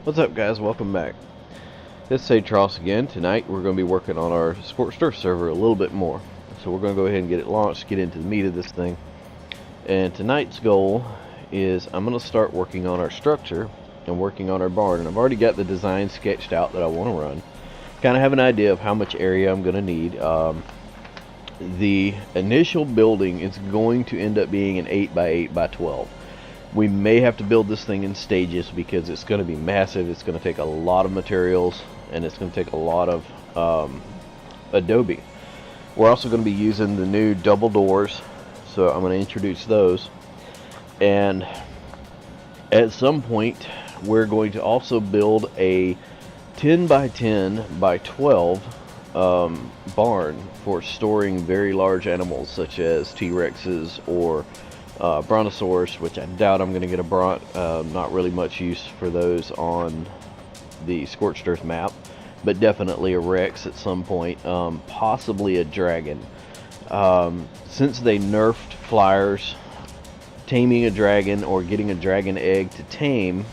What's up, guys? Welcome back. This is Satyr again. Tonight we're going to be working on our Scorched server a little bit more. So we're going to go ahead and get it launched, get into the meat of this thing. And tonight's goal is I'm going to start working on our structure and working on our barn. And I've already got the design sketched out that I want to run. Kind of have an idea of how much area I'm going to need. The initial building is going to end up being an 8 by 8 by 12. We may have to build this thing in stages because it's going to be massive. It's going to take a lot of materials and it's going to take a lot of adobe. We're also going to be using the new double doors, so I'm going to introduce those. And at some point we're going to also build a 10 by 10 by 12 barn for storing very large animals such as T-Rexes or Brontosaurus, which I doubt I'm going to get a not really much use for those on the Scorched Earth map, but definitely a Rex at some point, possibly a dragon. Since they nerfed flyers, taming a dragon or getting a dragon egg to tame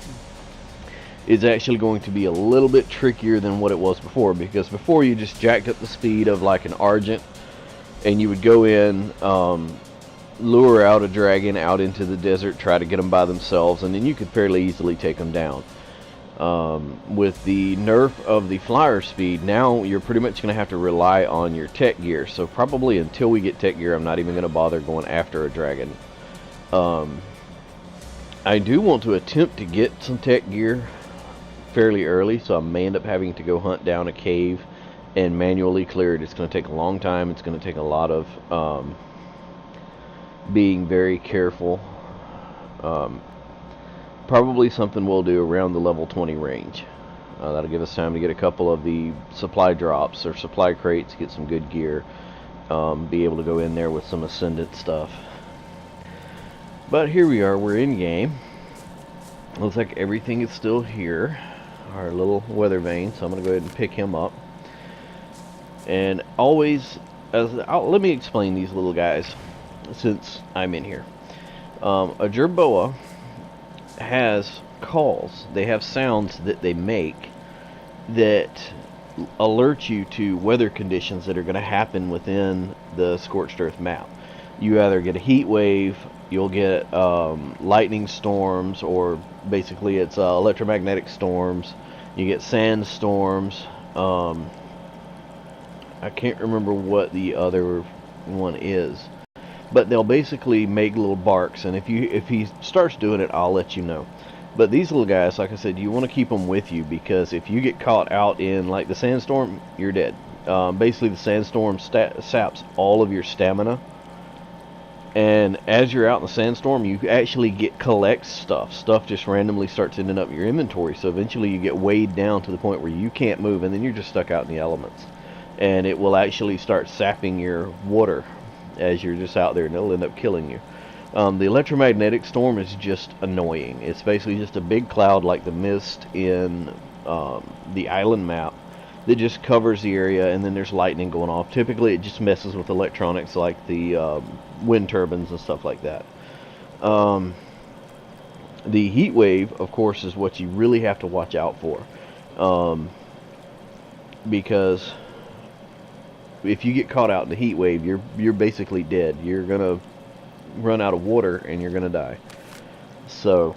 is actually going to be a little bit trickier than what it was before, because before you just jacked up the speed of like an Argent and you would go in, lure out a dragon out into the desert, try to get them by themselves, and then you could fairly easily take them down. With the nerf of the flyer speed, now you're pretty much going to have to rely on your tech gear. So probably until we get tech gear, I'm not even going to bother going after a dragon. I do want to attempt to get some tech gear fairly early, so I may end up having to go hunt down a cave and manually clear it. It's going to take a long time. It's going to take a lot of being very careful. Probably something we'll do around the level 20 range. That'll give us time to get a couple of the supply drops or supply crates, get some good gear, be able to go in there with some Ascendant stuff. But here we are, we're in game. Looks like everything is still here. Our little Weathervane, so I'm going to go ahead and pick him up. And always, let me explain these little guys since I'm in here. A jerboa has calls. They have sounds that they make that alert you to weather conditions that are going to happen within the Scorched Earth map. You either get a heat wave, you'll get lightning storms, or basically it's electromagnetic storms. You get sandstorms. I can't remember what the other one is, but they'll basically make little barks, and if he starts doing it, I'll let you know. But these little guys, like I said, you want to keep them with you, because if you get caught out in like the sandstorm, you're dead. Basically the sandstorm saps all of your stamina, and as you're out in the sandstorm, you actually collect stuff just randomly starts ending up in your inventory. So eventually you get weighed down to the point where you can't move, and then you're just stuck out in the elements, and it will actually start sapping your water as you're just out there, and it'll end up killing you. The electromagnetic storm is just annoying. It's basically just a big cloud like the mist in the island map that just covers the area, and then there's lightning going off. Typically it just messes with electronics like the wind turbines and stuff like that. The heat wave, of course, is what you really have to watch out for, because if you get caught out in the heat wave, you're basically dead. You're gonna run out of water and you're gonna die. So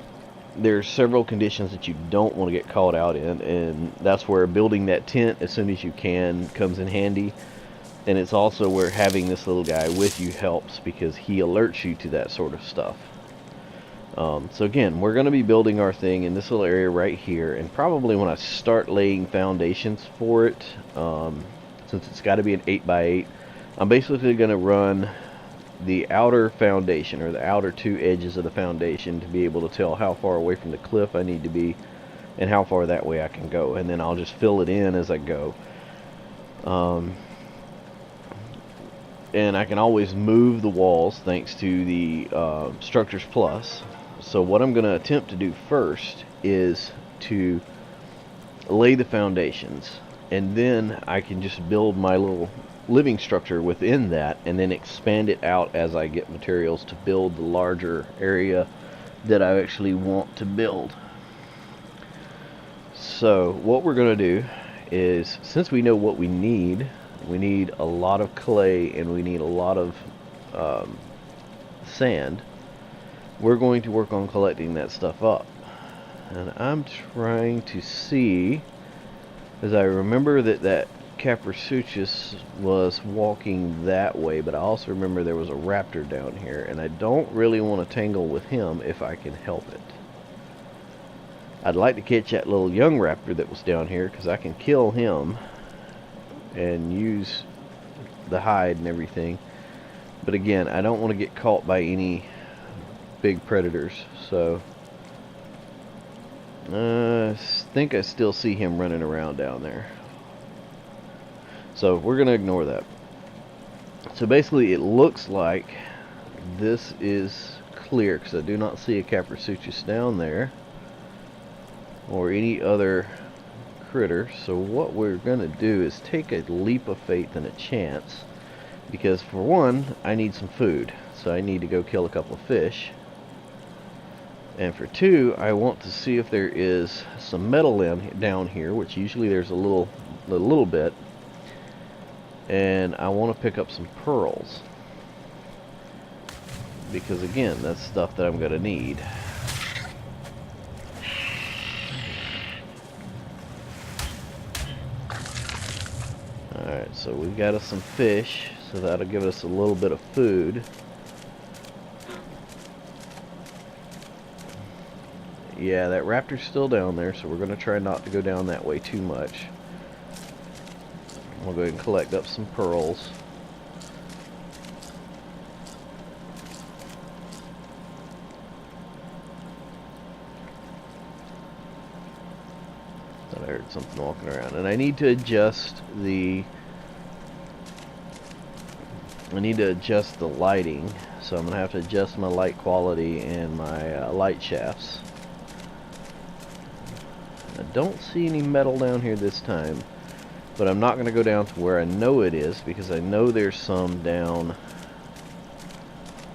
there's several conditions that you don't want to get caught out in, and that's where building that tent as soon as you can comes in handy. And it's also where having this little guy with you helps, because he alerts you to that sort of stuff. So again, we're going to be building our thing in this little area right here, and probably when I start laying foundations for it, since it's got to be an 8 by 8, I'm basically going to run the outer foundation, or the outer two edges of the foundation, to be able to tell how far away from the cliff I need to be and how far that way I can go, and then I'll just fill it in as I go. And I can always move the walls thanks to the Structures Plus. So what I'm going to attempt to do first is to lay the foundations, and then I can just build my little living structure within that, and then expand it out as I get materials to build the larger area that I actually want to build. So what we're going to do is, since we know what we need a lot of clay and we need a lot of sand. We're going to work on collecting that stuff up. And I'm trying to see, as I remember that Capra was walking that way, but I also remember there was a raptor down here, and I don't really want to tangle with him if I can help it. I'd like to catch that little young raptor that was down here, because I can kill him and use the hide and everything. But again, I don't want to get caught by any big predators, so I think I still see him running around down there. So we're going to ignore that. So basically it looks like this is clear, because I do not see a Capra down there or any other critter. So what we're going to do is take a leap of faith and a chance, because for one, I need some food, so I need to go kill a couple of fish. And for two, I want to see if there is some metal down here, which usually there's a little bit. And I want to pick up some pearls, because again, that's stuff that I'm going to need. Alright, so we got us some fish, so that'll give us a little bit of food. Yeah, that raptor's still down there, so we're going to try not to go down that way too much. We'll go ahead and collect up some pearls. Thought I heard something walking around, and I need to adjust the lighting, so I'm going to have to adjust my light quality and my light shafts. I don't see any metal down here this time, but I'm not going to go down to where I know it is, because I know there's some down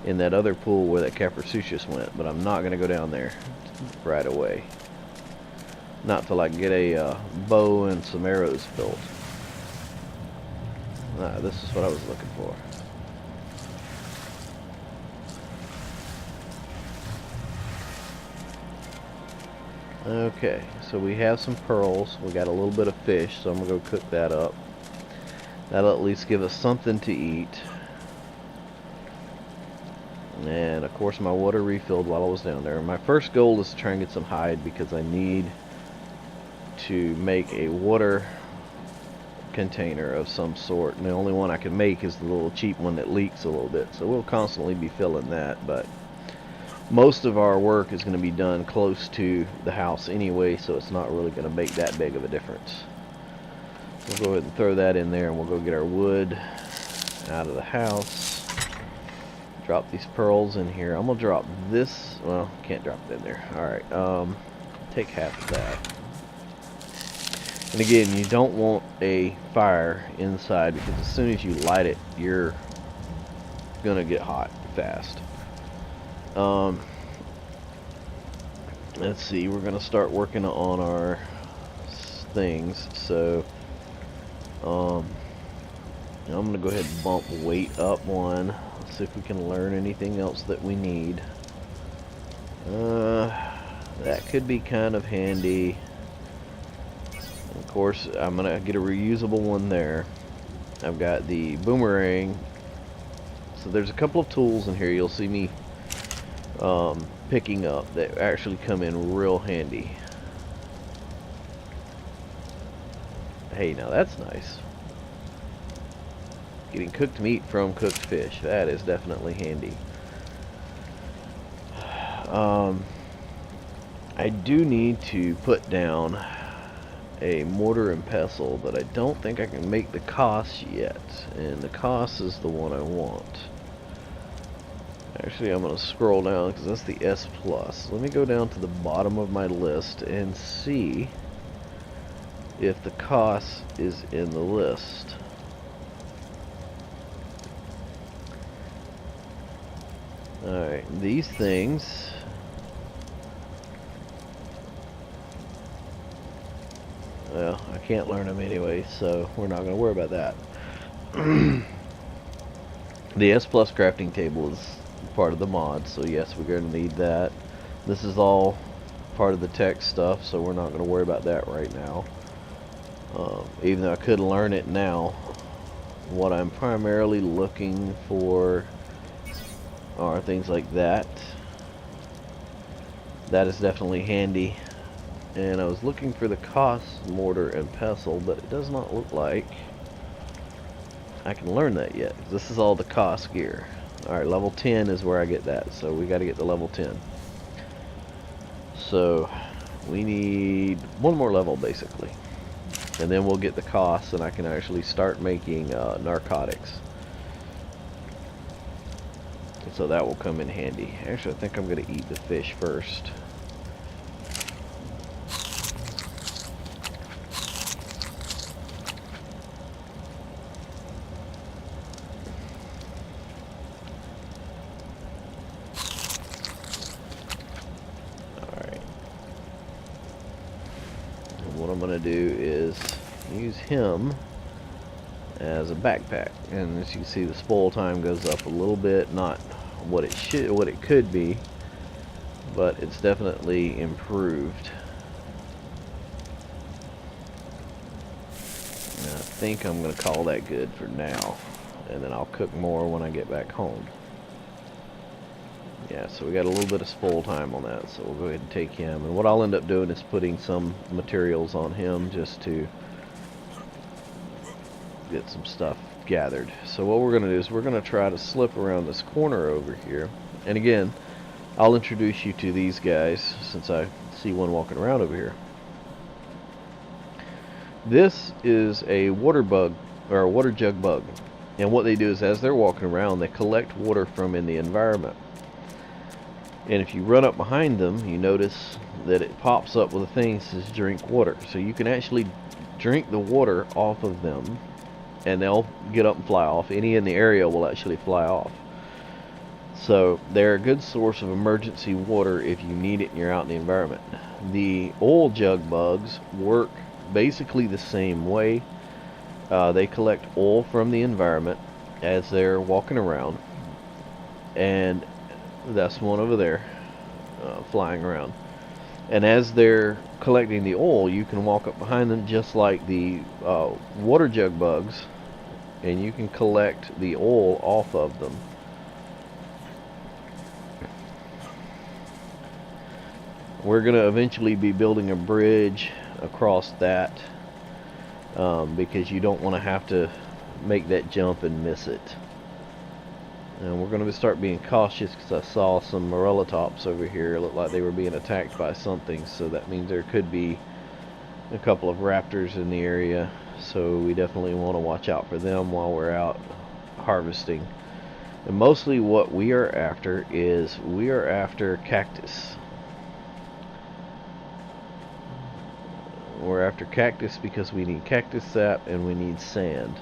in that other pool where that Capra went, but I'm not going to go down there right away. Not till I can get a bow and some arrows built. This is what I was looking for. Okay, so we have some pearls. We got a little bit of fish, so I'm gonna go cook that up. That'll at least give us something to eat. And of course my water refilled while I was down there. My first goal is to try and get some hide, because I need to make a water container of some sort, and the only one I can make is the little cheap one that leaks a little bit, so we'll constantly be filling that. But most of our work is going to be done close to the house anyway, so it's not really going to make that big of a difference. We'll go ahead and throw that in there, and we'll go get our wood out of the house. Drop these pearls in here. I'm going to drop this, well, can't drop it in there. Alright, take half of that. And again, you don't want a fire inside, because as soon as you light it, you're going to get hot fast. Let's see, we're going to start working on our things. So I'm going to go ahead and bump weight up one. Let's see if we can learn anything else that we need. That could be kind of handy. Of course, I'm going to get a reusable one there. I've got the boomerang. So there's a couple of tools in here you'll see me picking up that actually come in real handy. Hey, now that's nice. Getting cooked meat from cooked fish. That is definitely handy. I do need to put down a mortar and pestle, but I don't think I can make the Cos yet, and the Cos is the one I want. Actually, I'm going to scroll down, because that's the S+. Let me go down to the bottom of my list and see if the Cos is in the list. Alright, these things Well, I can't learn them anyway, so we're not going to worry about that. The S Plus crafting table is part of the mod, so yes, we're going to need that. This is all part of the tech stuff, so we're not going to worry about that right now. Even though I could learn it now, what I'm primarily looking for are things like that. That is definitely handy. And I was looking for the Cos mortar and pestle, but it does not look like I can learn that yet. This is all the Cos gear. Alright, level 10 is where I get that, so we got to get to level 10. So we need one more level basically, and then we'll get the Cos, and I can actually start making narcotics. So that will come in handy. Actually, I think I'm going to eat the fish first. What I'm going to do is use him as a backpack, and as you can see, the spoil time goes up a little bit. Not what it could be, but it's definitely improved. And I think I'm going to call that good for now, and then I'll cook more when I get back home. Yeah, so we got a little bit of spoil time on that, so we'll go ahead and take him. And what I'll end up doing is putting some materials on him just to get some stuff gathered. So what we're going to do is we're going to try to slip around this corner over here. And again, I'll introduce you to these guys since I see one walking around over here. This is a water bug, or a water jug bug. And what they do is, as they're walking around, they collect water from in the environment. And if you run up behind them, you notice that it pops up with a thing that says drink water. So you can actually drink the water off of them, and they'll get up and fly off. Any in the area will actually fly off. So they're a good source of emergency water if you need it and you're out in the environment. The oil jug bugs work basically the same way. They collect oil from the environment as they're walking around, and that's one over there flying around. And as they're collecting the oil, you can walk up behind them just like the water jug bugs, and you can collect the oil off of them. We're going to eventually be building a bridge across that because you don't want to have to make that jump and miss it. And we're going to start being cautious because I saw some morellatops over here. It looked like they were being attacked by something, so that means there could be a couple of raptors in the area. So we definitely want to watch out for them while we're out harvesting. And mostly what we are after is cactus. We're after cactus because we need cactus sap and we need sand.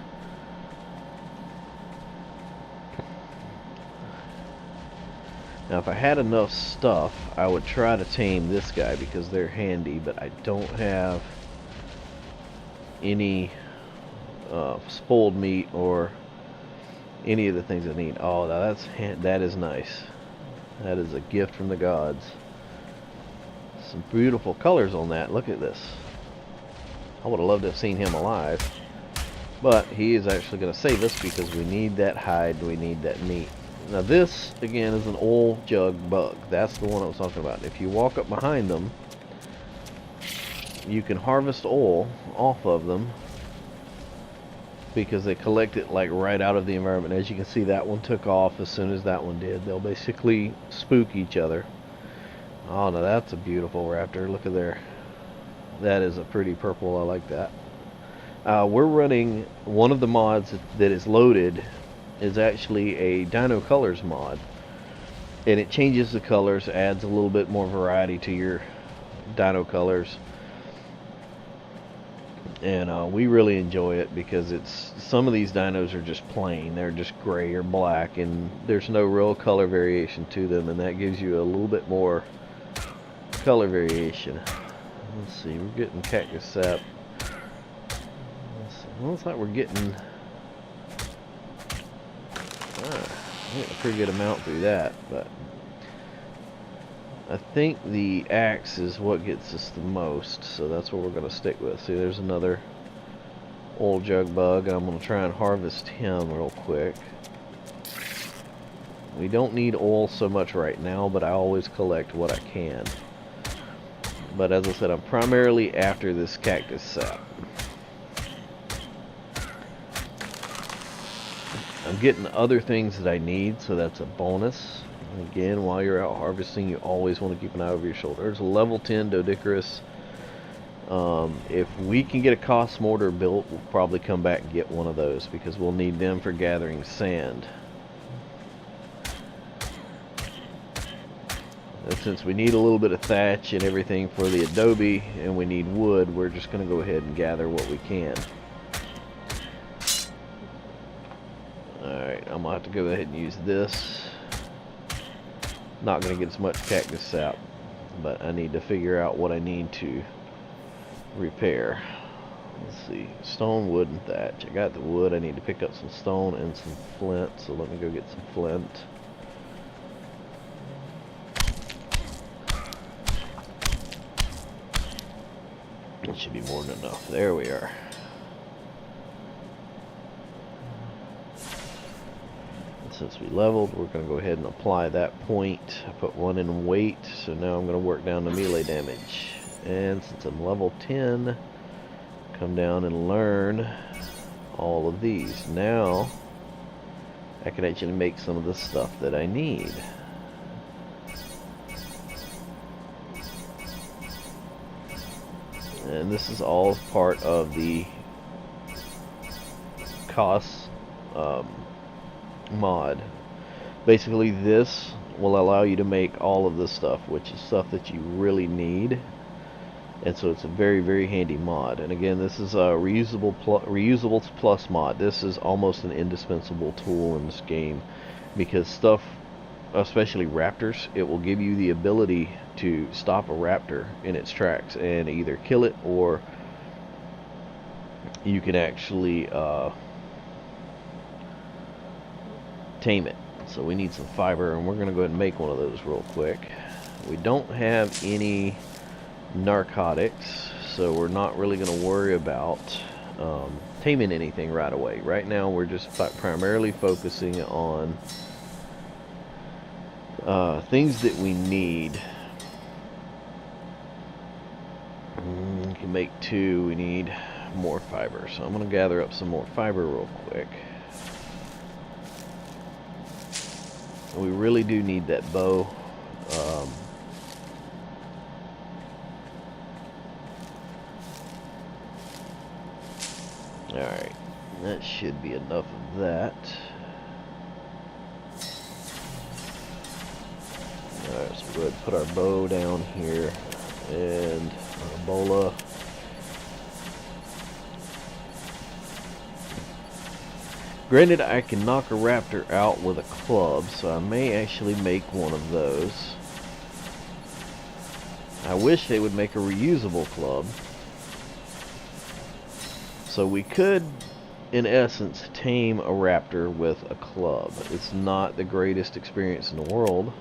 Now if I had enough stuff, I would try to tame this guy because they're handy, but I don't have any spoiled meat or any of the things I need. Oh, now that is nice. That is a gift from the gods. Some beautiful colors on that. Look at this. I would have loved to have seen him alive, but he is actually going to save us because we need that hide, we need that meat. Now this, again, is an oil jug bug. That's the one I was talking about. If you walk up behind them, you can harvest oil off of them because they collect it like right out of the environment. As you can see, that one took off as soon as that one did. They'll basically spook each other. Oh, now that's a beautiful raptor. Look at there. That is a pretty purple. I like that. We're running one of the mods that is loaded is actually a Dino Colors mod, and it changes the colors, adds a little bit more variety to your Dino Colors, and we really enjoy it because some of these dinos are just plain, they're just gray or black, and there's no real color variation to them, and that gives you a little bit more color variation. Let's see, we're getting cactus sap. So it looks like we're getting a pretty good amount through that, but I think the axe is what gets us the most, so that's what we're going to stick with. See, there's another oil jug bug, and I'm going to try and harvest him real quick. We don't need oil so much right now, but I always collect what I can. But as I said, I'm primarily after this cactus sap. I'm getting other things that I need, so that's a bonus. Again, while you're out harvesting, you always want to keep an eye over your shoulder. There's a level 10 Dodicarus. If we can get a cost mortar built, we'll probably come back and get one of those, because we'll need them for gathering sand. And since we need a little bit of thatch and everything for the adobe, and we need wood, we're just going to go ahead and gather what we can. Alright, I'm going to have to go ahead and use this. Not going to get as much cactus sap, but I need to figure out what I need to repair. Let's see, stone, wood, and thatch. I got the wood. I need to pick up some stone and some flint, so let me go get some flint. It should be more than enough. There we are. Since we leveled, we're going to go ahead and apply that point. I put one in weight, so now I'm going to work down the melee damage. And since I'm level 10, come down and learn all of these. Now, I can actually make some of the stuff that I need. And this is all part of the cost mod. Basically, this will allow you to make all of this stuff, which is stuff that you really need, and so it's a very, very handy mod. And again, this is a reusable plus mod. This is almost an indispensable tool in this game, because stuff, especially raptors, it will give you the ability to stop a raptor in its tracks and either kill it, or you can actually tame it. So we need some fiber, and we're going to go ahead and make one of those real quick. We don't have any narcotics, so we're not really going to worry about taming anything right away. Right now we're just primarily focusing on things that we need. We can make 2. We need more fiber, so I'm going to gather up some more fiber real quick. We really do need that bow. Alright, that should be enough of that. Alright, so we'll go ahead and put our bow down here, and our bola. Granted, I can knock a raptor out with a club, so I may actually make one of those. I wish they would make a reusable club. So we could, in essence, tame a raptor with a club. It's not the greatest experience in the world.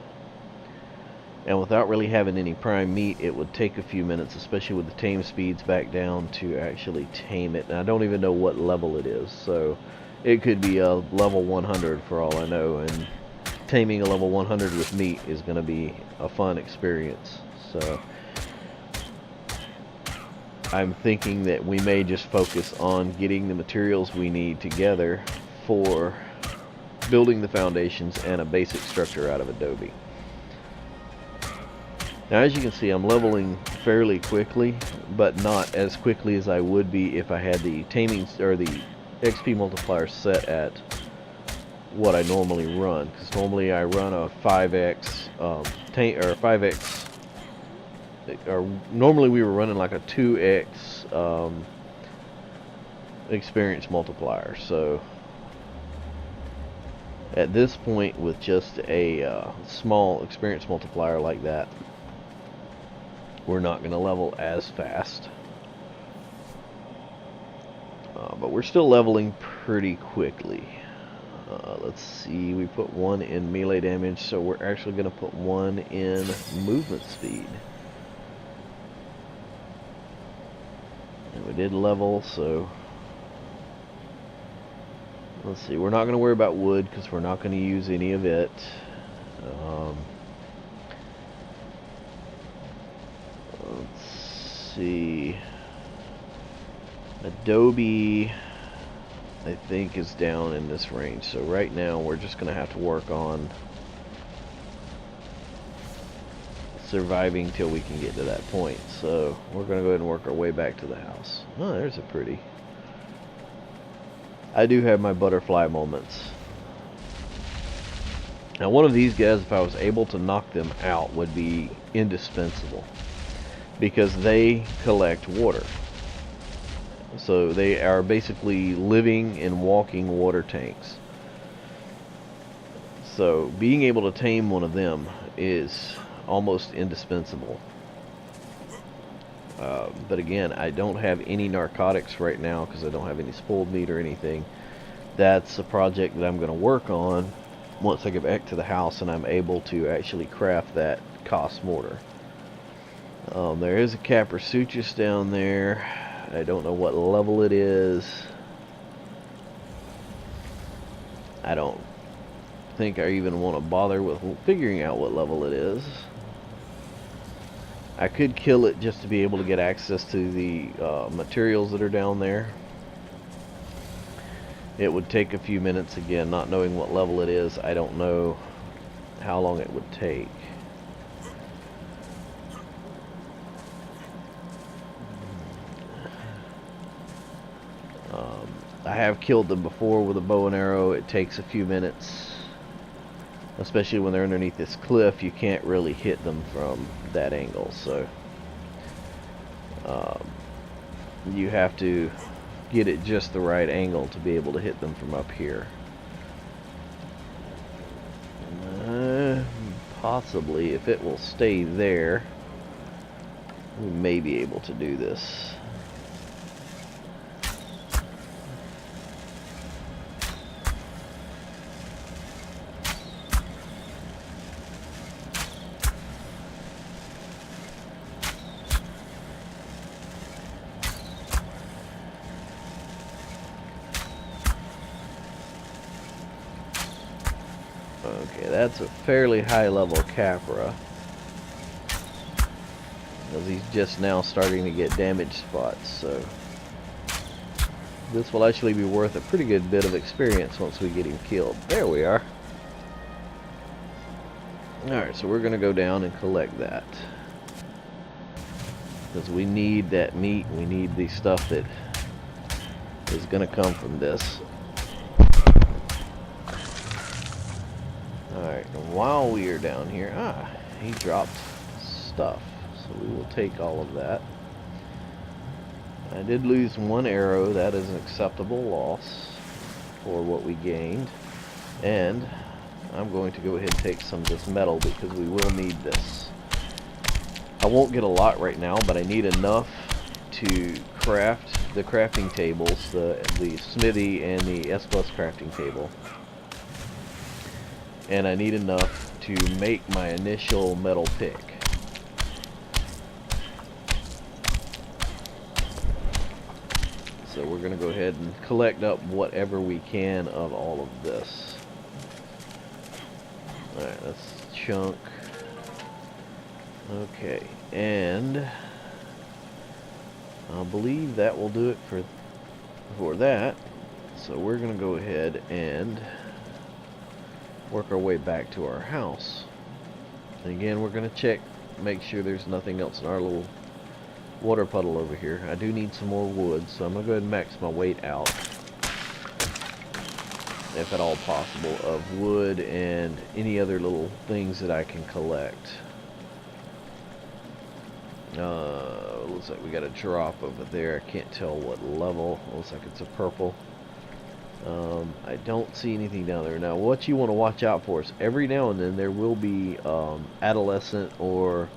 And without really having any prime meat, it would take a few minutes, especially with the tame speeds back down, to actually tame it. And I don't even know what level it is, so it could be a level 100 for all I know, and taming a level 100 with meat is going to be a fun experience. So I'm thinking that we may just focus on getting the materials we need together for building the foundations and a basic structure out of adobe. Now, as you can see, I'm leveling fairly quickly, but not as quickly as I would be if I had the taming or the XP multiplier set at what I normally run, because normally I run a 5x or 5x, or normally we were running like a 2x experience multiplier. So at this point, with just a small experience multiplier like that, we're not going to level as fast. But we're still leveling pretty quickly. Let's see, we put 1 in melee damage, so we're actually going to put 1 in movement speed. And we did level, so let's see, we're not going to worry about wood because we're not going to use any of it. Let's see, Adobe I think is down in this range, so right now we're just going to have to work on surviving till we can get to that point. So we're going to go ahead and work our way back to the house. Oh, there's a pretty. I do have my butterfly moments. Now one of these guys, if I was able to knock them out, would be indispensable because they collect water. So they are basically living and walking water tanks. So being able to tame one of them is almost indispensable. But again, I don't have any narcotics right now because I don't have any spoiled meat or anything. That's a project that I'm going to work on once I get back to the house and I'm able to actually craft that cost mortar. There is a Capra down there. I don't know what level it is. I don't think I even want to bother with figuring out what level it is. I could kill it just to be able to get access to the materials that are down there. It would take a few minutes. Again, not knowing what level it is, I don't know how long it would take. I have killed them before with a bow and arrow. It takes a few minutes, especially when they're underneath this cliff. You can't really hit them from that angle, so you have to get it just the right angle to be able to hit them from up here. Possibly, if it will stay there, we may be able to do this. Okay, that's a fairly high level Capra, because he's just now starting to get damage spots, so this will actually be worth a pretty good bit of experience once we get him killed. There we are. Alright, so we're going to go down and collect that, because we need that meat. We need the stuff that is going to come from this. Alright, and while we are down here, he dropped stuff, so we will take all of that. I did lose 1 arrow. That is an acceptable loss for what we gained. And I'm going to go ahead and take some of this metal because we will need this. I won't get a lot right now, but I need enough to craft the crafting tables, the smithy and the S+ crafting table. And I need enough to make my initial metal pick. So we're going to go ahead and collect up whatever we can of all of this. Alright, that's chunk. Okay, and I believe that will do it for that. So we're going to go ahead and work our way back to our house. And again, we're going to check, make sure there's nothing else in our little water puddle over here. I do need some more wood, so I'm going to go ahead and max my weight out, if at all possible, of wood and any other little things that I can collect. Looks like we got a drop over there. I can't tell what level. Looks like it's a purple. I don't see anything down there. Now, what you want to watch out for is every now and then there will be adolescent or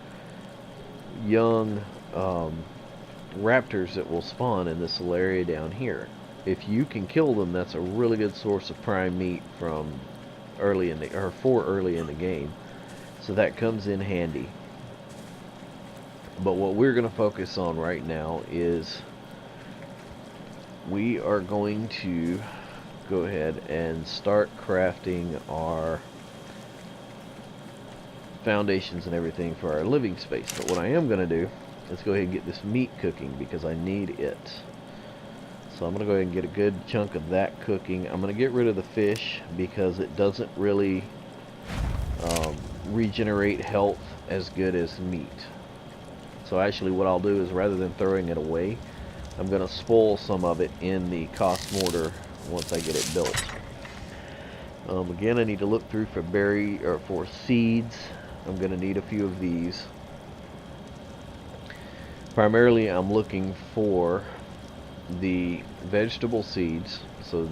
young raptors that will spawn in this little area down here. if you can kill them, that's a really good source of prime meat from early in the early in the game. So that comes in handy. But what we're going to focus on right now is we are going to go ahead and start crafting our foundations and everything for our living space. But what I am going to do is go ahead and get this meat cooking because I need it. So I'm going to go ahead and get a good chunk of that cooking. I'm going to get rid of the fish because it doesn't really regenerate health as good as meat. So actually what I'll do is, rather than throwing it away, I'm going to spoil some of it in the cost mortar once I get it built. Again, I need to look through for seeds. I'm going to need a few of these. Primarily I'm looking for the vegetable seeds, so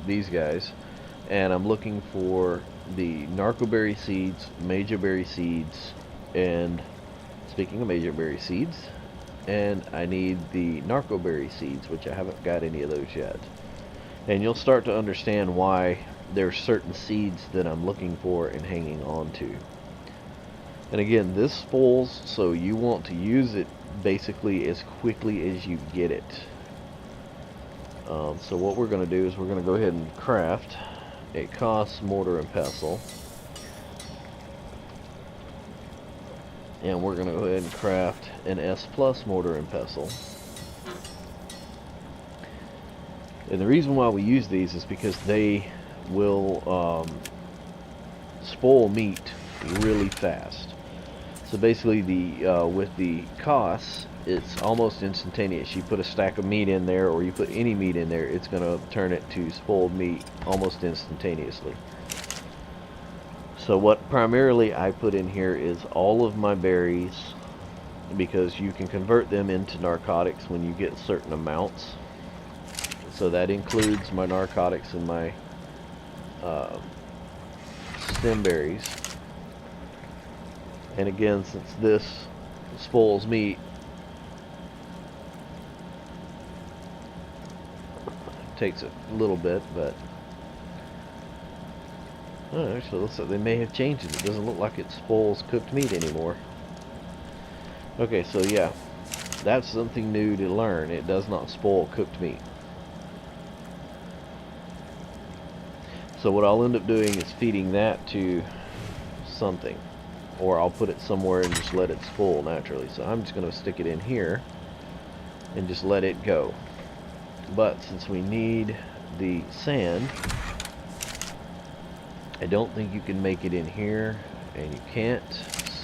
these guys, and I'm looking for the narcoberry seeds, majoberry seeds, and speaking of majoberry seeds, and I need the narcoberry seeds, which I haven't got any of those yet. And you'll start to understand why there's certain seeds that I'm looking for and hanging on to. And again, this spoils, so you want to use it basically as quickly as you get it. So what we're going to do is we're going to go ahead and craft a cost mortar and pestle. And we're going to go ahead and craft an S+ mortar and pestle. And the reason why we use these is because they will spoil meat really fast. So basically, with the costs, it's almost instantaneous. You put a stack of meat in there, or you put any meat in there, it's going to turn it to spoiled meat almost instantaneously. So what primarily I put in here is all of my berries, because you can convert them into narcotics when you get certain amounts. So that includes my narcotics and my stem berries. And again, since this spoils meat, it takes a little bit, but actually looks like they may have changed it. It doesn't look like it spoils cooked meat anymore. Okay, so yeah, that's something new to learn. It does not spoil cooked meat. So what I'll end up doing is feeding that to something, or I'll put it somewhere and just let it spoil naturally. So I'm just going to stick it in here and just let it go. But since we need the sand, I don't think you can make it in here, and you can't,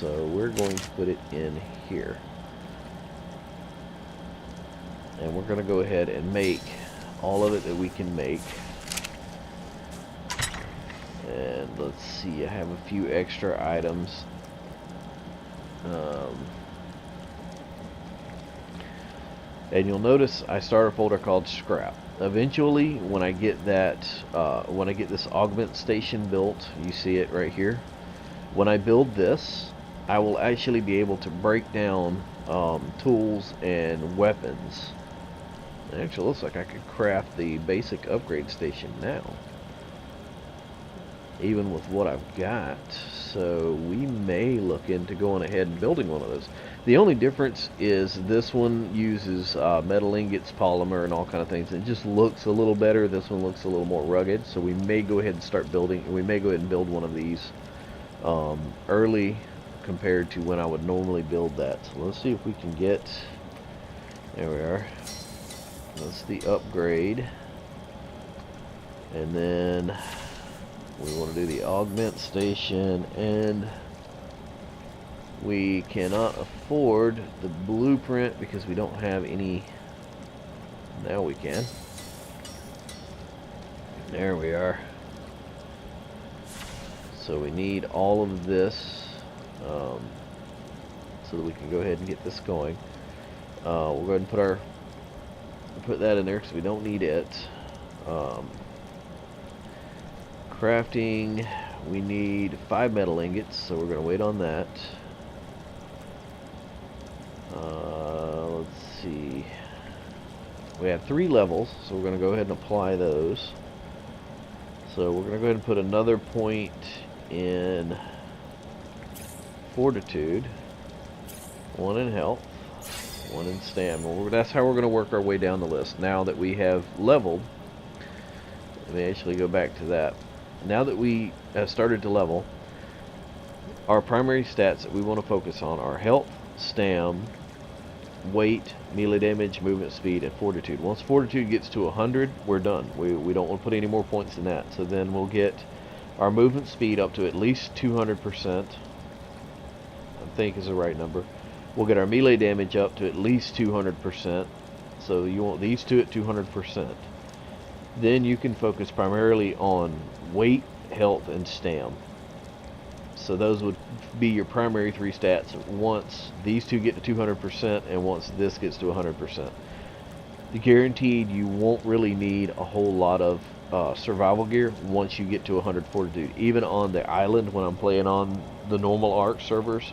so we're going to put it in here. And we're going to go ahead and make all of it that we can make. And let's see, I have a few extra items. And you'll notice I start a folder called scrap. Eventually, when I get that, when I get this augment station built, you see it right here. When I build this, I will actually be able to break down tools and weapons. It actually looks like I could craft the basic upgrade station now, even with what I've got. So we may look into going ahead and building one of those. The only difference is this one uses metal ingots, polymer, and all kind of things. It just looks a little better. This one looks a little more rugged. So we may go ahead and start building. We may go ahead and build one of these early compared to when I would normally build that. So let's see if we can get. There we are. That's the upgrade, and then we want to do the augment station, and we cannot afford the blueprint because we don't have any. Now we can. There we are. So we need all of this so that we can go ahead and get this going. We'll go ahead and put that in there because we don't need it. Crafting, we need 5 metal ingots, so we're going to wait on that. Let's see. We have 3 levels, so we're going to go ahead and apply those. So we're going to go ahead and put another point in fortitude, 1 in health, 1 in stamina. That's how we're going to work our way down the list. Now that we have leveled, let me actually go back to that. Now that we have started to level, our primary stats that we want to focus on are health, stam, weight, melee damage, movement speed, and fortitude. Once fortitude gets to 100, we're done. We don't want to put any more points in that. So then we'll get our movement speed up to at least 200%. I think is the right number. We'll get our melee damage up to at least 200%. So you want these two at 200%. Then you can focus primarily on weight, health, and stam. So those would be your primary 3 stats once these two get to 200% and once this gets to 100%. Guaranteed you won't really need a whole lot of survival gear once you get to 100 fortitude. Even on the island when I'm playing on the normal ARC servers,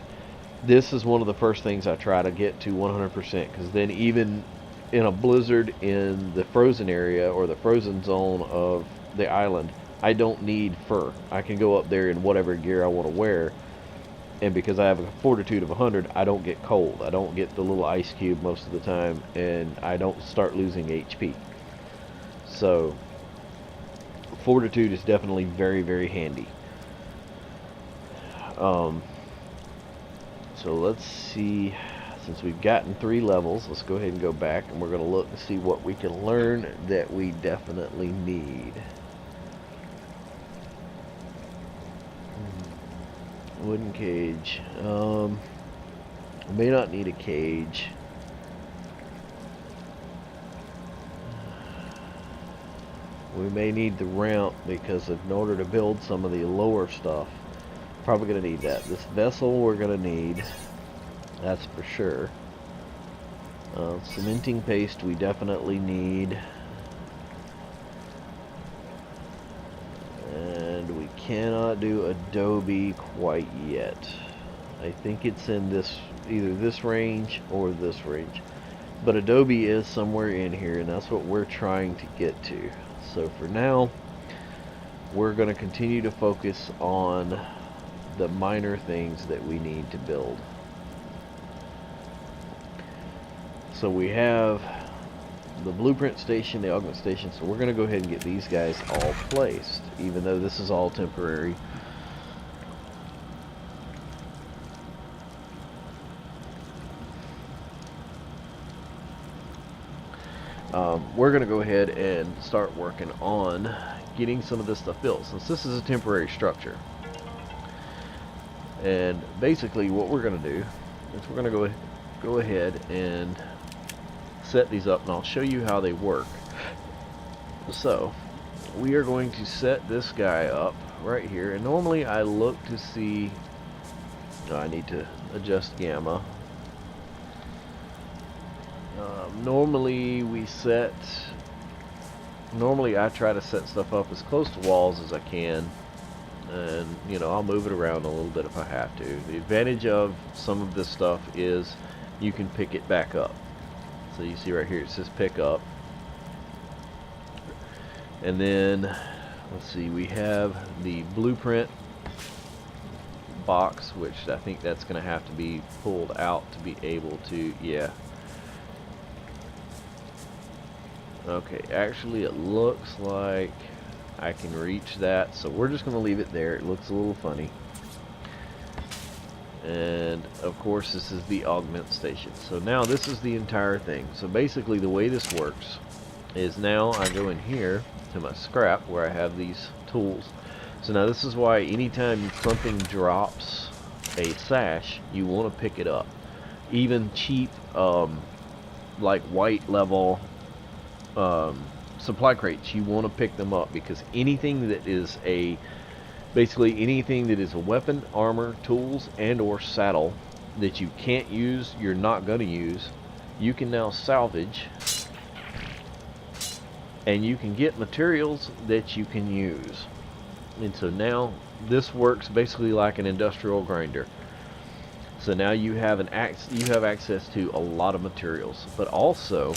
this is one of the first things I try to get to 100%, because then even in a blizzard in the frozen area or the frozen zone of the island, I don't need fur. I can go up there in whatever gear I want to wear, and because I have a fortitude of 100, I don't get cold. I don't get the little ice cube most of the time, and I don't start losing HP. So fortitude is definitely very, very handy. So let's see, since we've gotten 3 levels, let's go ahead and go back, and we're going to look and see what we can learn that we definitely need. Wooden cage. May not need a cage. We may need the ramp because in order to build some of the lower stuff, probably going to need that. This vessel we're going to need, that's for sure. Cementing paste we definitely need. And we cannot do adobe quite yet. I think it's in this, either this range or this range. But adobe is somewhere in here, and that's what we're trying to get to. So for now, we're going to continue to focus on the minor things that we need to build. So we have the blueprint station, the augment station, so we're going to go ahead and get these guys all placed, even though this is all temporary. We're going to go ahead and start working on getting some of this stuff built, since this is a temporary structure. And basically what we're going to do is we're going to go ahead and set these up, and I'll show you how they work. So we are going to set this guy up right here, and normally I look to see, I need to adjust gamma. Normally I try to set stuff up as close to walls as I can, and you know, I'll move it around a little bit if I have to. The advantage of some of this stuff is you can pick it back up. So you see right here it says pick up, and then let's see, we have the blueprint box, which I think that's going to have to be pulled out to be able to, yeah. Okay, actually it looks like I can reach that, so we're just going to leave it there. It looks a little funny. And of course this is the augment station. So now this is the entire thing. So basically the way this works is, now I go in here to my scrap where I have these tools. So now this is why anytime something drops a sash, you want to pick it up. Even cheap like white level supply crates, you want to pick them up, because anything that is basically anything that is a weapon, armor, tools, and or saddle that you can't use, you're not going to use, you can now salvage, and you can get materials that you can use. And so now this works basically like an industrial grinder. So now you have access to a lot of materials, but also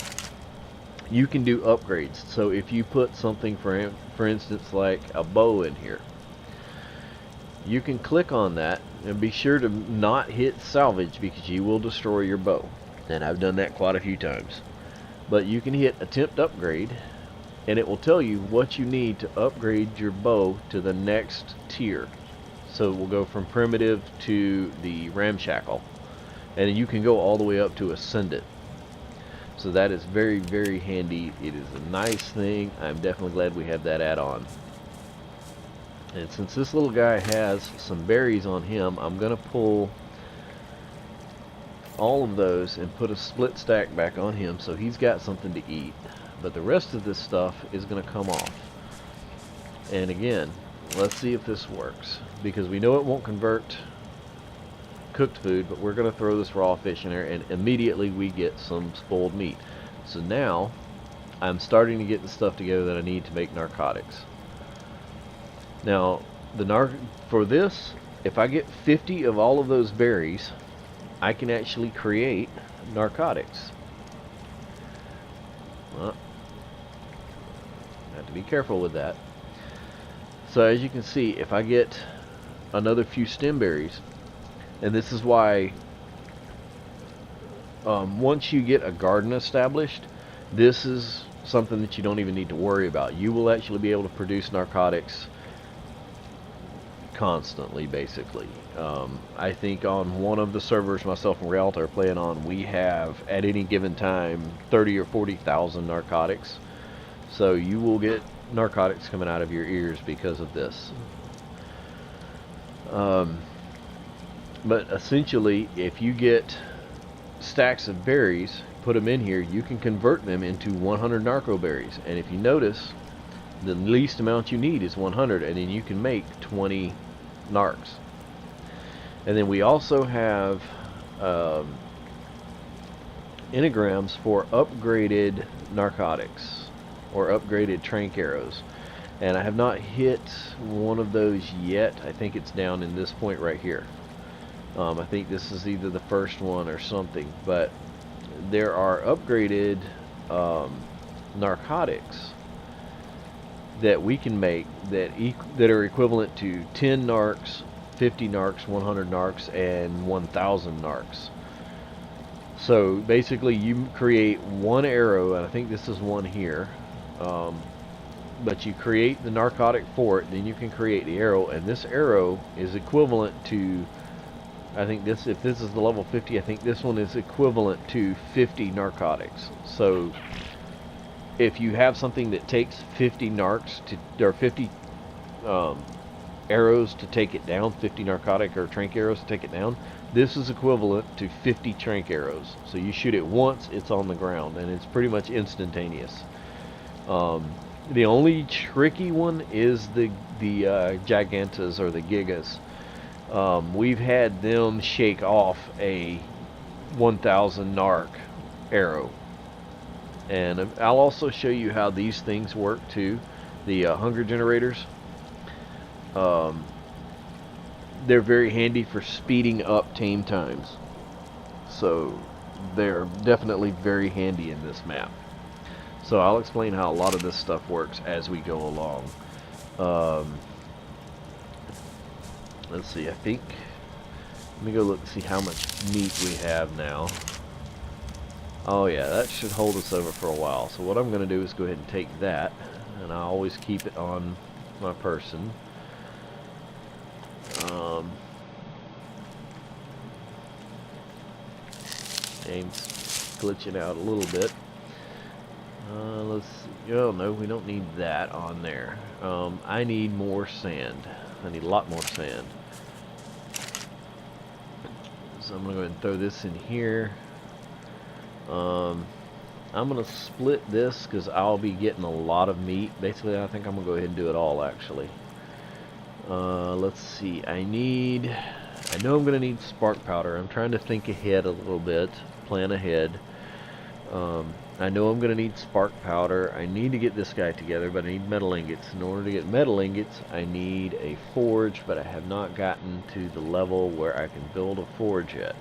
you can do upgrades. So if you put something, for instance, like a bow in here, you can click on that and be sure to not hit salvage, because you will destroy your bow. And I've done that quite a few times. But you can hit attempt upgrade, and it will tell you what you need to upgrade your bow to the next tier. So it will go from primitive to the ramshackle, and you can go all the way up to ascendant. So that is very, very handy. It is a nice thing. I'm definitely glad we have that add-on. And since this little guy has some berries on him, I'm going to pull all of those and put a split stack back on him so he's got something to eat. But the rest of this stuff is going to come off. And again, let's see if this works, because we know it won't convert cooked food, but we're going to throw this raw fish in there and immediately we get some spoiled meat. So now I'm starting to get the stuff together that I need to make narcotics. Now for this, if I get 50 of all of those berries, I can actually create narcotics. Well, have to be careful with that. So as you can see, if I get another few stem berries, and this is why once you get a garden established, this is something that you don't even need to worry about. You will actually be able to produce narcotics constantly, basically. I think on one of the servers myself and Realtor are playing on, we have at any given time 30 or 40,000 narcotics. So you will get narcotics coming out of your ears because of this. But essentially, if you get stacks of berries, put them in here, you can convert them into 100 narco berries. And if you notice, the least amount you need is 100, and then you can make 20 narcs. And then we also have engrams for upgraded narcotics or upgraded trank arrows, and I have not hit one of those yet. I think it's down in this point right here. I think this is either the first one or something, but there are upgraded narcotics that we can make that are equivalent to 10 narcs, 50 narcs, 100 narcs, and 1,000 narcs. So basically you create one arrow, and I think this is one here, but you create the narcotic for it, then you can create the arrow, and this arrow is equivalent to, I think this, if this is the level 50, I think this one is equivalent to 50 narcotics. So if you have something that takes 50 narcs to, or 50 arrows to take it down, 50 narcotic or trank arrows to take it down, this is equivalent to 50 trank arrows. So you shoot it once, it's on the ground, and it's pretty much instantaneous. The only tricky one is the Gigantas or the Gigas. We've had them shake off a 1,000 narc arrow. And I'll also show you how these things work too. The hunger generators. They're very handy for speeding up tame times. So they're definitely very handy in this map. So I'll explain how a lot of this stuff works as we go along. Let's see, I think, let me go look and see how much meat we have now. Oh yeah, that should hold us over for a while. So what I'm going to do is go ahead and take that, and I always keep it on my person. Game's glitching out a little bit. Let's see. Oh no, we don't need that on there. I need more sand. I need a lot more sand. So I'm going to go ahead and throw this in here. I'm going to split this because I'll be getting a lot of meat. Basically, I think I'm going to go ahead and do it all, actually. Let's see. I know I'm going to need spark powder. I'm trying to think ahead a little bit. Plan ahead. I know I'm going to need spark powder. I need to get this guy together, but I need metal ingots. In order to get metal ingots, I need a forge, but I have not gotten to the level where I can build a forge yet.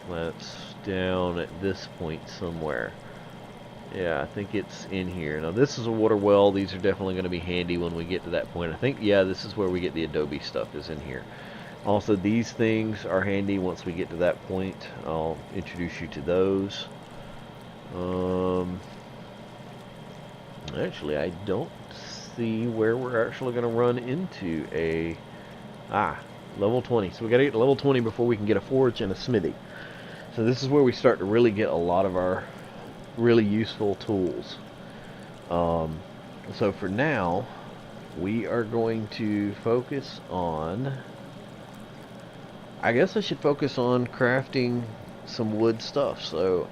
That's down at this point somewhere. Yeah, I think it's in here. Now this is a water well. These are definitely going to be handy when we get to that point. I think, yeah, this is where we get the adobe stuff, is in here. Also, these things are handy once we get to that point. I'll introduce you to those. Actually, I don't see where we're actually going to run into a... level 20. So we got to get to level 20 before we can get a forge and a smithy. So this is where we start to really get a lot of our really useful tools. So for now, we are going to focus on... I guess I should focus on crafting some wood stuff. So,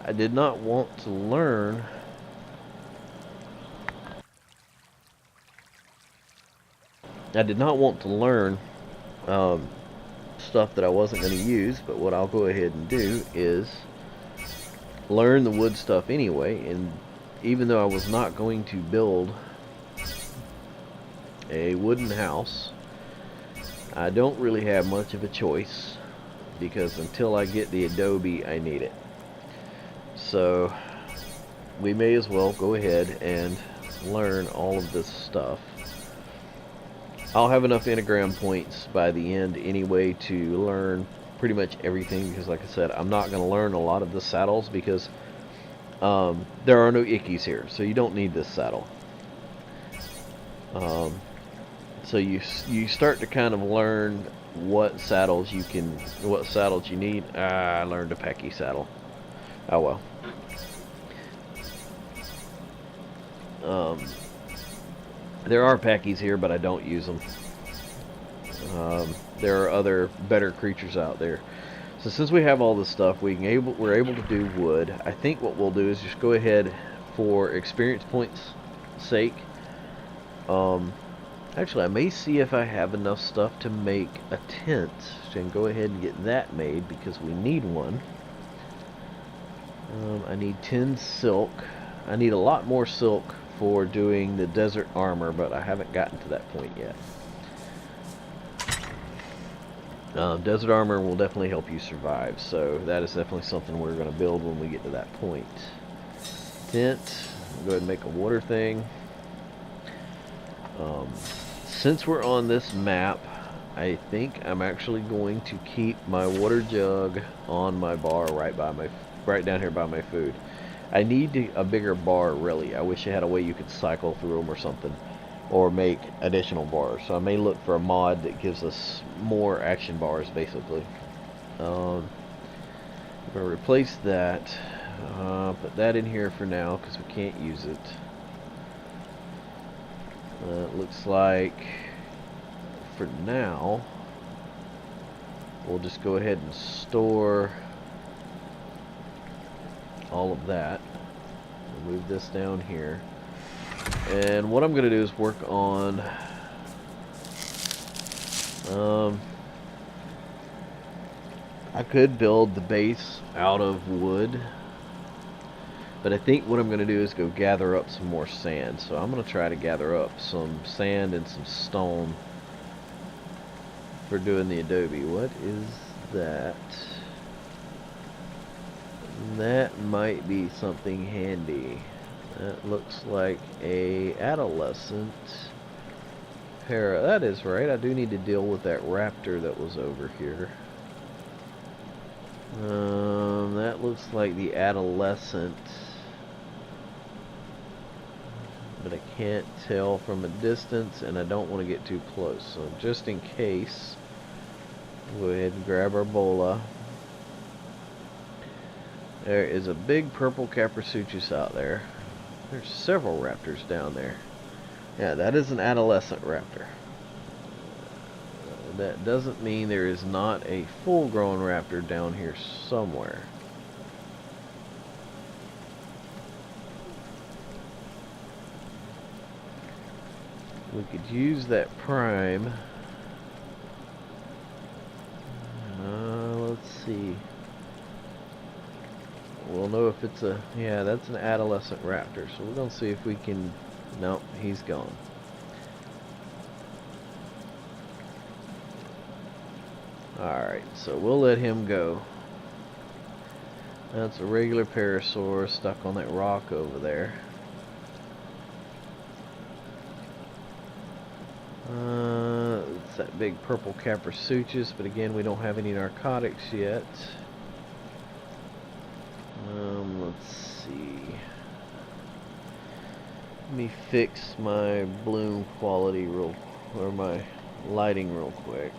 I did not want to learn... stuff that I wasn't going to use, but what I'll go ahead and do is learn the wood stuff anyway. And even though I was not going to build a wooden house, I don't really have much of a choice, because until I get the adobe, I need it. So we may as well go ahead and learn all of this stuff. I'll have enough enneagram points by the end anyway to learn pretty much everything, because like I said, I'm not going to learn a lot of the saddles because there are no ickies here, so you don't need this saddle. So you start to kind of learn what saddles you need. I learned a pecky saddle. Oh well. There are packies here, but I don't use them. There are other better creatures out there. So since we have all this stuff, we're able to do wood. I think what we'll do is just go ahead, for experience points' sake. Actually, I may see if I have enough stuff to make a tent. So I can go ahead and get that made, because we need one. I need 10 silk. I need a lot more silk for doing the desert armor, but I haven't gotten to that point yet. Desert armor will definitely help you survive, so that is definitely something we're going to build when we get to that point. Tent. I'll go ahead and make a water thing. Since we're on this map, I think I'm actually going to keep my water jug on my bar right down here by my food. I need a bigger bar, really. I wish I had a way you could cycle through them or something, or make additional bars. So I may look for a mod that gives us more action bars, basically. I'm going to replace that. Put that in here for now, because we can't use it. It looks like, for now, we'll just go ahead and store all of that. Move this down here. And what I'm going to do is work on I could build the base out of wood, but I think what I'm going to do is go gather up some more sand. So I'm going to try to gather up some sand and some stone for doing the adobe. What is that? That might be something handy. That looks like a adolescent para. That is right. I do need to deal with that raptor that was over here. That looks like the adolescent, but I can't tell from a distance, and I don't want to get too close. So just in case, go ahead and grab our bola. There is a big purple Capra out there. There's several raptors down there. Yeah, that is an adolescent raptor. That doesn't mean there is not a full-grown raptor down here somewhere. We could use that prime. Let's see. We'll know if it's a... Yeah, that's an adolescent raptor. So we're going to see if we can... Nope, he's gone. Alright, so we'll let him go. That's a regular parasaur stuck on that rock over there. It's that big purple Capra, but again, we don't have any narcotics yet. Let's see. Let me fix my bloom quality or my lighting real quick.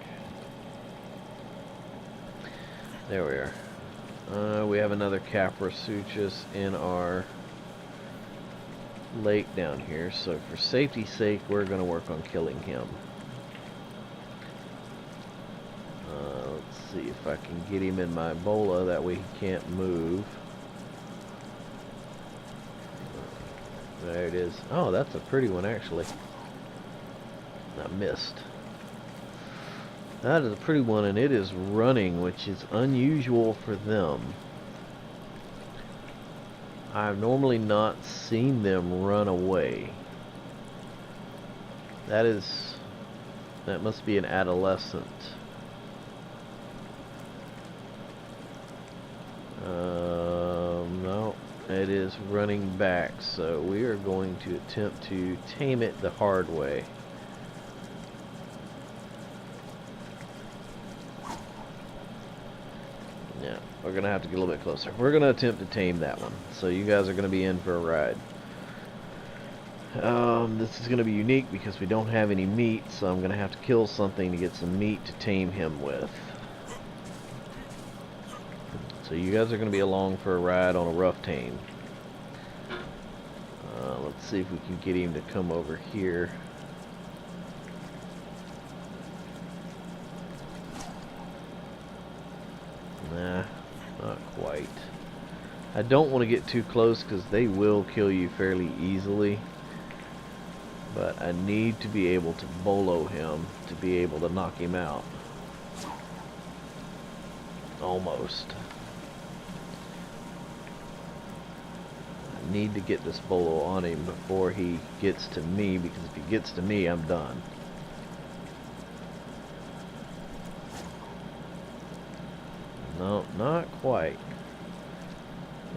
There we are. We have another Capra in our lake down here, so for safety's sake we're going to work on killing him. Let's see if I can get him in my bola, that way he can't move. There it is. Oh, that's a pretty one actually. I missed. That is a pretty one, and it is running, which is unusual for them. I've normally not seen them run away. That must be an adolescent. No, it is running back, so we are going to attempt to tame it the hard way. Yeah, we're going to have to get a little bit closer. We're going to attempt to tame that one. So you guys are going to be in for a ride. This is going to be unique because we don't have any meat, so I'm going to have to kill something to get some meat to tame him with. So you guys are going to be along for a ride on a rough tame. Let's see if we can get him to come over here. Nah, not quite. I don't want to get too close because they will kill you fairly easily. But I need to be able to bolo him to be able to knock him out. Almost. I need to get this bolo on him before he gets to me, because if he gets to me, I'm done. No, not quite.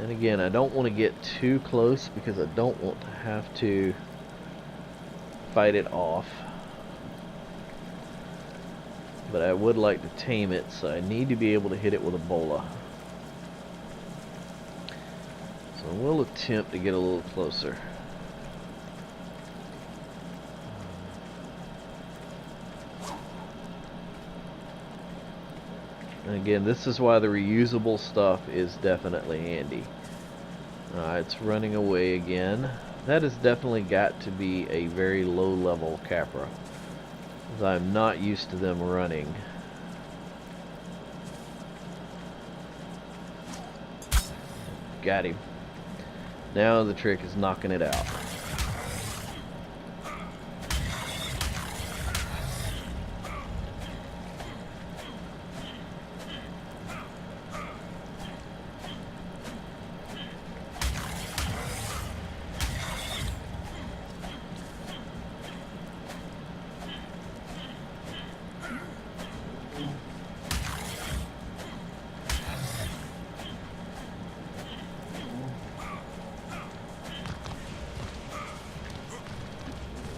And again, I don't want to get too close because I don't want to have to fight it off. But I would like to tame it, so I need to be able to hit it with a bola. So we'll attempt to get a little closer. And again, this is why the reusable stuff is definitely handy. It's running away again. That has definitely got to be a very low level Capra, because I'm not used to them running. Got him. Now the trick is knocking it out.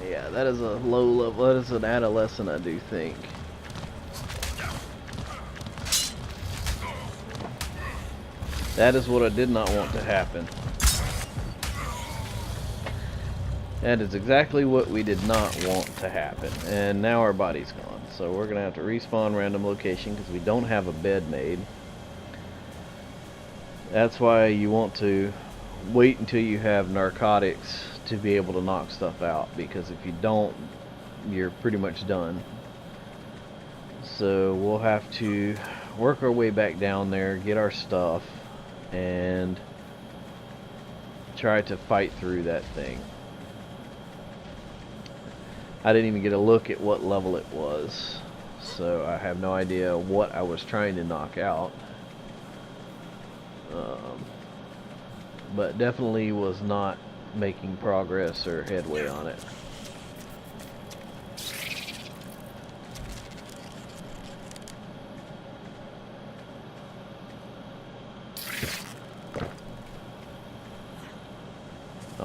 Yeah, that is a low level, that is an adolescent, I do think. That is what I did not want to happen. That is exactly what we did not want to happen. And now our body's gone. So we're going to have to respawn random location because we don't have a bed made. That's why you want to wait until you have narcotics to be able to knock stuff out, because if you don't, you're pretty much done. So we'll have to work our way back down there, get our stuff, and try to fight through that thing. I didn't even get a look at what level it was, so I have no idea what I was trying to knock out. But definitely was not making progress or headway on it.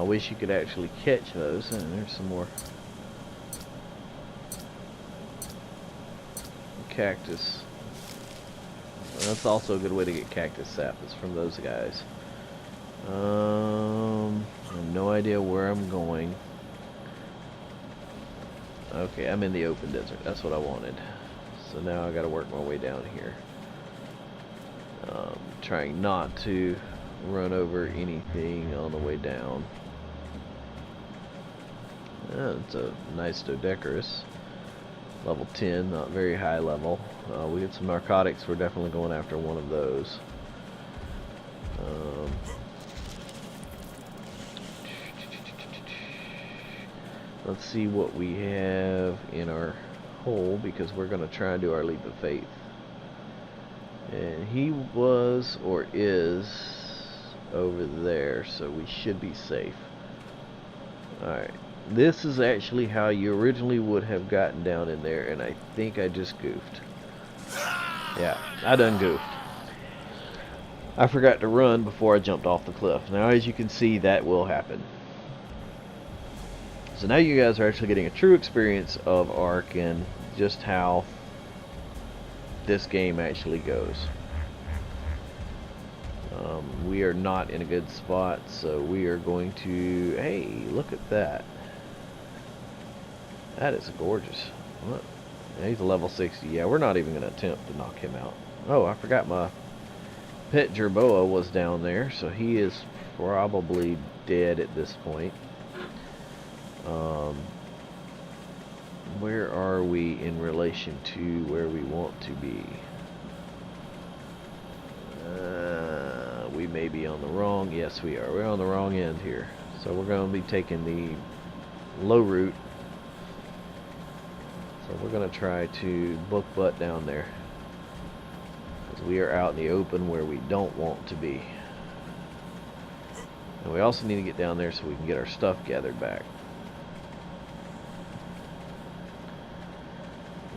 I wish you could actually catch those. And there's some more cactus. That's also a good way to get cactus sap, is from those guys. I have no idea where I'm going. Okay, I'm in the open desert. That's what I wanted. So now I gotta work my way down here. Trying not to run over anything on the way down. It's a nice dodecarus. Level 10, not very high level. We get some narcotics. We're definitely going after one of those. Let's see what we have in our hole, because we're going to try and do our leap of faith. And he was, or is, over there, so we should be safe. Alright. This is actually how you originally would have gotten down in there, and I think I just goofed. Yeah, I done goofed. I forgot to run before I jumped off the cliff. Now, as you can see, that will happen. So now you guys are actually getting a true experience of Ark and just how this game actually goes. We are not in a good spot, so we are going to... Hey, look at that. That is gorgeous. What? He's a level 60. Yeah, we're not even going to attempt to knock him out. Oh, I forgot my pet jerboa was down there, so he is probably dead at this point. Where are we in relation to where we want to be? We may be on the wrong... Yes, we are. We're on the wrong end here. So we're going to be taking the low route. So we're going to try to book butt down there, because we are out in the open where we don't want to be. And we also need to get down there so we can get our stuff gathered back.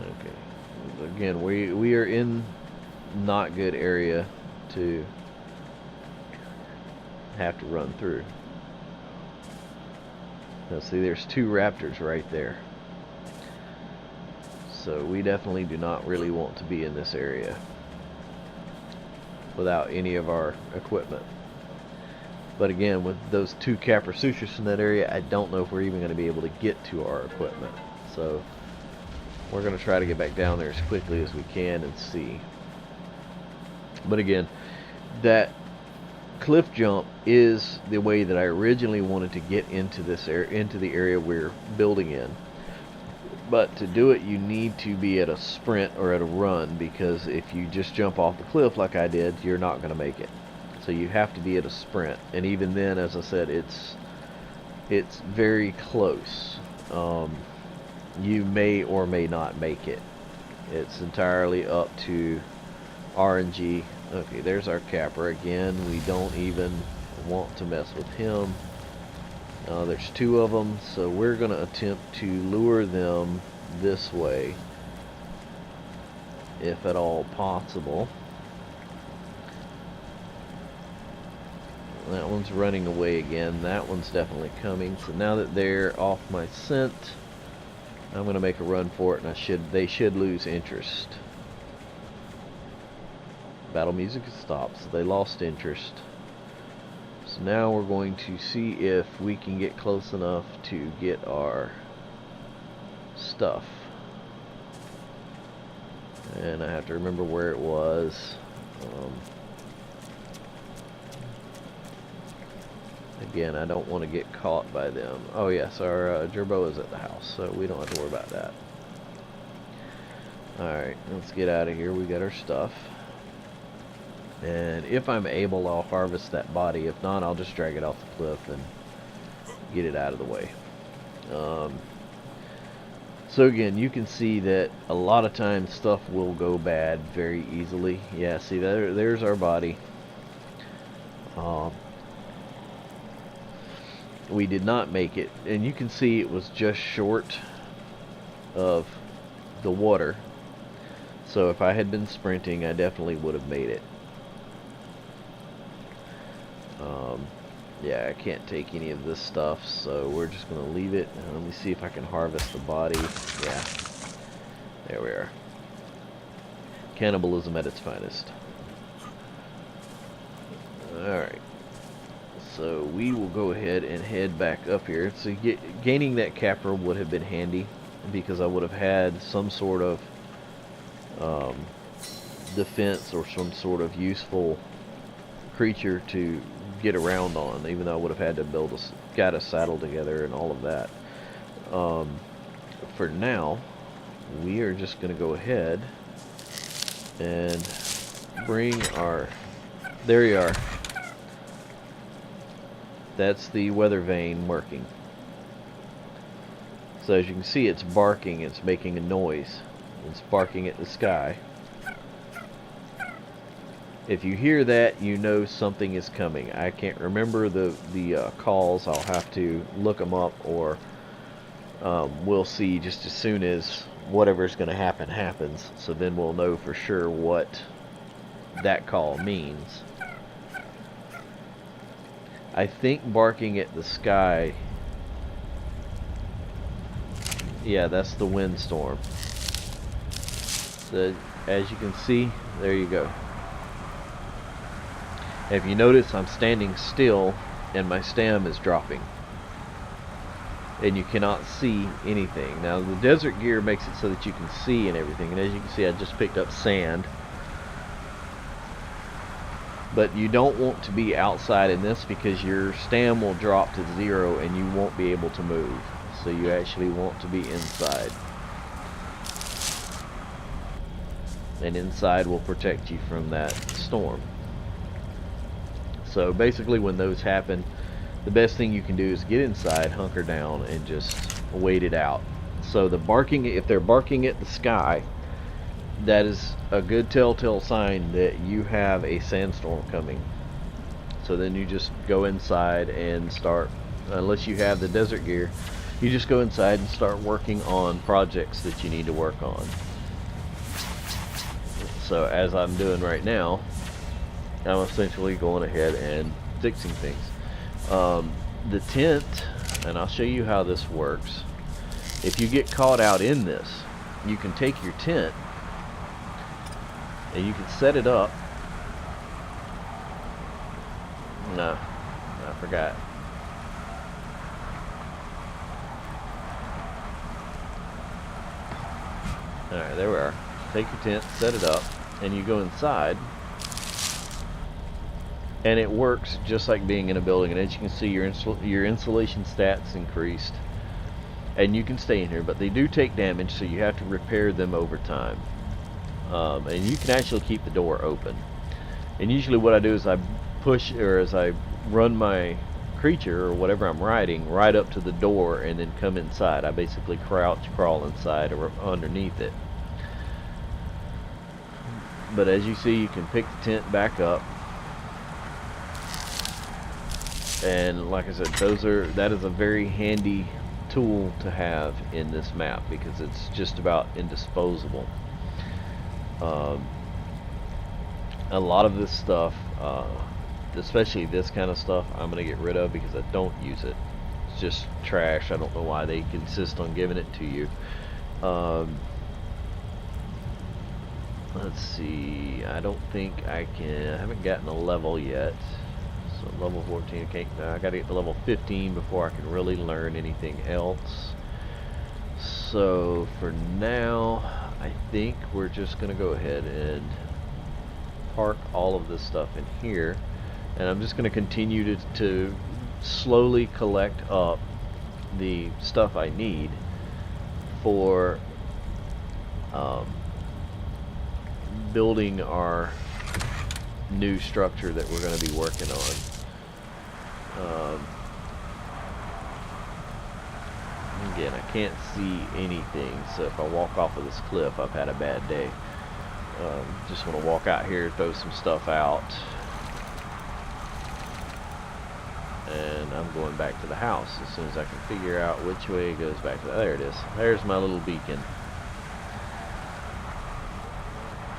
Okay. Again, we are in not good area to have to run through. Now see, there's 2 raptors right there. So we definitely do not really want to be in this area without any of our equipment. But again, with those 2 Capra in that area, I don't know if we're even going to be able to get to our equipment. So we're going to try to get back down there as quickly as we can and see. But again, that cliff jump is the way that I originally wanted to get into this into the area we're building in. But to do it, you need to be at a sprint or at a run, because if you just jump off the cliff like I did, you're not going to make it. So you have to be at a sprint, and even then, as I said, it's very close. You may or may not make it. It's entirely up to RNG. Okay, there's our Capra again. We don't even want to mess with him. There's 2 of them, so we're going to attempt to lure them this way, if at all possible. That one's running away again. That one's definitely coming. So now that they're off my scent, I'm going to make a run for it, and they should lose interest. Battle music has stopped, so they lost interest. So now we're going to see if we can get close enough to get our stuff. And I have to remember where it was. Again, I don't want to get caught by them. Oh yes, our gerbo is at the house, so we don't have to worry about that. Alright, let's get out of here. We got our stuff. And if I'm able, I'll harvest that body. If not, I'll just drag it off the cliff and get it out of the way. So again, you can see that a lot of times stuff will go bad very easily. Yeah, see, there's our body. We did not make it, and you can see it was just short of the water. So if I had been sprinting, I definitely would have made it. Yeah, I can't take any of this stuff, so we're just going to leave it. Let me see if I can harvest the body. Yeah, there we are. Cannibalism at its finest. Alright, so we will go ahead and head back up here. So gaining that Capra would have been handy, because I would have had some sort of defense or some sort of useful creature to get around on, even though I would have had to got a saddle together and all of that. For now, we are just going to go ahead and bring our, there you are. That's the Weathervane working. So as you can see, it's barking, it's making a noise. It's barking at the sky. If you hear that, you know something is coming. I can't remember the calls. I'll have to look them up, or we'll see just as soon as whatever's going to happen happens. So then we'll know for sure what that call means. I think barking at the sky, yeah, that's the windstorm. As you can see, there you go. If you notice, I'm standing still and my stam is dropping, and you cannot see anything. Now the desert gear makes it so that you can see and everything, and as you can see, I just picked up sand. But you don't want to be outside in this, because your stam will drop to 0 and you won't be able to move. So you actually want to be inside. And inside will protect you from that storm. So basically when those happen, the best thing you can do is get inside, hunker down, and just wait it out. So the barking, if they're barking at the sky, that is a good telltale sign that you have a sandstorm coming. So then you just go inside and start, unless you have the desert gear, you just go inside and start working on projects that you need to work on. So as I'm doing right now, I'm essentially going ahead and fixing things. The tent, and I'll show you how this works. If you get caught out in this, you can take your tent and you can set it up. No, I forgot. Alright, there we are. Take your tent, set it up, and you go inside, and it works just like being in a building. And as you can see, your insulation stats increased, and you can stay in here, but they do take damage, so you have to repair them over time. And you can actually keep the door open. And usually what I do is I push, or as I run my creature or whatever I'm riding right up to the door and then come inside. I basically crawl inside or underneath it. But as you see, you can pick the tent back up, and like I said, that is a very handy tool to have in this map, because it's just about indisposable. A lot of this stuff, especially this kind of stuff, I'm going to get rid of because I don't use it. It's just trash. I don't know why they insist on giving it to you. Let's see, I don't think I haven't gotten a level yet. So level 14, okay, I gotta get to level 15 before I can really learn anything else. So for now, I think we're just gonna go ahead and park all of this stuff in here, and I'm just gonna continue to slowly collect up the stuff I need for building our new structure that we're going to be working on. Again, I can't see anything, so if I walk off of this cliff, I've had a bad day. Just want to walk out here, throw some stuff out, and I'm going back to the house as soon as I can figure out which way it goes back to. There it is. There's my little beacon.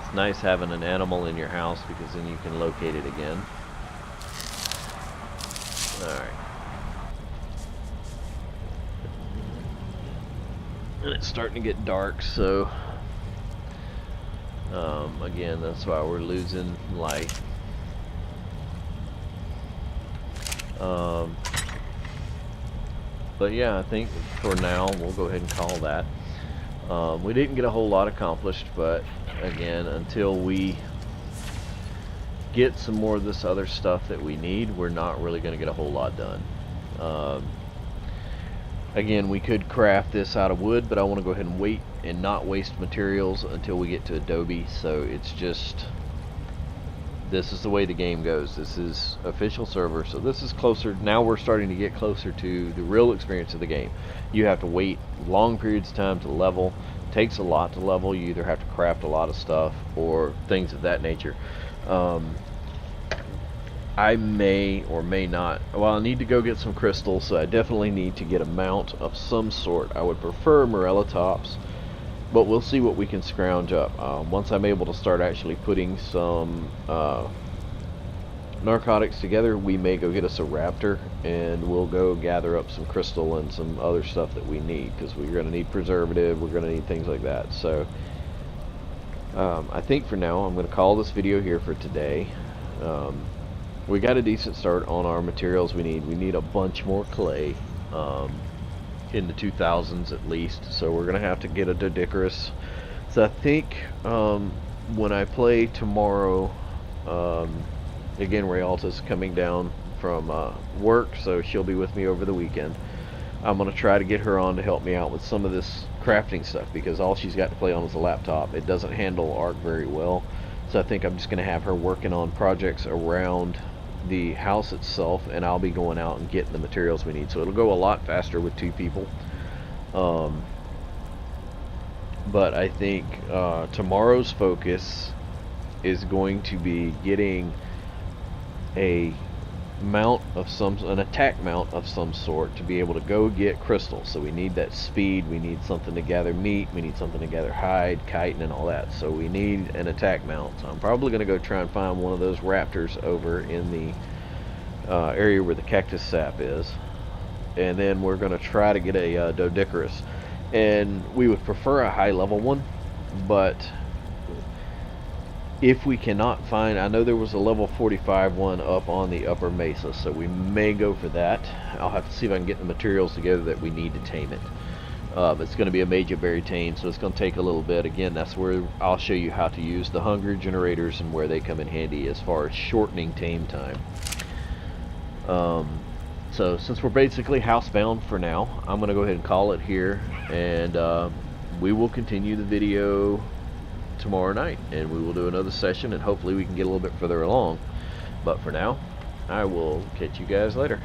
It's nice having an animal in your house, because then you can locate it again. Alright. And it's starting to get dark, so again, that's why we're losing light. But yeah, I think for now we'll go ahead and call that. We didn't get a whole lot accomplished, but again, until we get some more of this other stuff that we need, we're not really going to get a whole lot done. Again, we could craft this out of wood, but I want to go ahead and wait and not waste materials until we get to Adobe. So it's just, this is the way the game goes. This is official server, so this is closer. Now we're starting to get closer to the real experience of the game. You have to wait long periods of time to level. It takes a lot to level. You either have to craft a lot of stuff or things of that nature. I may or may not, well, I need to go get some crystals, so I definitely need to get a mount of some sort. I would prefer Morella tops, but we'll see what we can scrounge up. Once I'm able to start actually putting some narcotics together, we may go get us a Raptor, and we'll go gather up some crystal and some other stuff that we need, because we're going to need preservative, we're going to need things like that. So I think for now I'm going to call this video here for today. We got a decent start on our materials we need. We need a bunch more clay, in the 2000s at least, so we're gonna have to get a Doedicurus. So I think when I play tomorrow, again, Rayalta's coming down from work, so she'll be with me over the weekend. I'm gonna try to get her on to help me out with some of this crafting stuff, because all she's got to play on is a laptop. It doesn't handle Arc very well, so I think I'm just gonna have her working on projects around the house itself, and I'll be going out and getting the materials we need, so it'll go a lot faster with two people. But I think tomorrow's focus is going to be getting a mount of an attack mount of some sort to be able to go get crystals. So we need that speed, we need something to gather meat, we need something to gather hide, chitin, and all that. So we need an attack mount. So I'm probably going to go try and find one of those raptors over in the area where the cactus sap is, and then we're going to try to get a Doedicurus, and we would prefer a high level one, but if we cannot find, I know there was a level 45 one up on the upper mesa, so we may go for that. I'll have to see if I can get the materials together that we need to tame it. It's going to be a major berry tame, so it's going to take a little bit. Again, that's where I'll show you how to use the hunger generators and where they come in handy as far as shortening tame time. So since we're basically housebound for now, I'm going to go ahead and call it here, and we will continue the video tomorrow night, and we will do another session, and hopefully we can get a little bit further along. But for now, I will catch you guys later.